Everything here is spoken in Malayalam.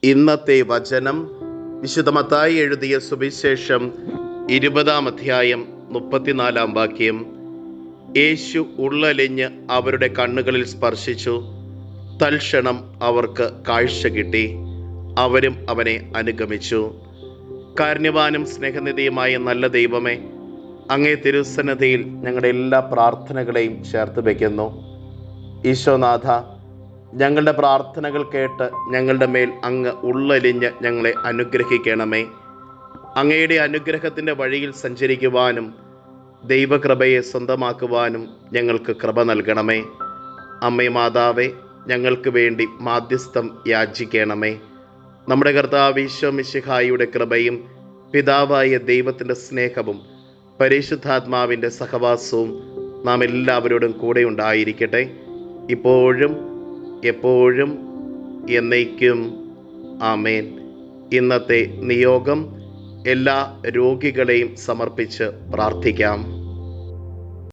ഇന്നത്തെ വചനം വിശുദ്ധ മത്തായി എഴുതിയ സുവിശേഷം 20-ാം അധ്യായം 34-ാം വാക്യം. യേശു ഉള്ളലിഞ്ഞ് അവരുടെ കണ്ണുകളിൽ സ്പർശിച്ചു. തൽക്ഷണം അവർക്ക് കാഴ്ച കിട്ടി. അവരും അവനെ അനുഗമിച്ചു. കാരുണ്യവാനും സ്നേഹനിധിയുമായ നല്ല ദൈവമേ, അങ്ങേ തിരുസന്നിധിയിൽ ഞങ്ങളുടെ എല്ലാ പ്രാർത്ഥനകളെയും ചേർത്ത് വയ്ക്കുന്നു. ഈശോനാഥ, ഞങ്ങളുടെ പ്രാർത്ഥനകൾ കേട്ട് ഞങ്ങളുടെ മേൽ അങ്ങ് ഉള്ളലിഞ്ഞ് ഞങ്ങളെ അനുഗ്രഹിക്കണമേ. അങ്ങയുടെ അനുഗ്രഹത്തിൻ്റെ വഴിയിൽ സഞ്ചരിക്കുവാനും ദൈവകൃപയെ സ്വന്തമാക്കുവാനും ഞങ്ങൾക്ക് കൃപ നൽകണമേ. അമ്മേ മാതാവേ, ഞങ്ങൾക്ക് വേണ്ടി മാധ്യസ്ഥം യാചിക്കണമേ. നമ്മുടെ കർത്താവ് ഈശോ മിശിഹായുടെ കൃപയും പിതാവായ ദൈവത്തിൻ്റെ സ്നേഹവും പരിശുദ്ധാത്മാവിൻ്റെ സഹവാസവും നാം എല്ലാവരോടും കൂടെ ഉണ്ടായിരിക്കട്ടെ, ഇപ്പോഴും എപ്പോഴും എന്നേക്കും. ആമേൻ. ഇന്നത്തെ നിയോഗം എല്ലാ രോഗികളെയും സമർപ്പിച്ച് പ്രാർത്ഥിക്കാം.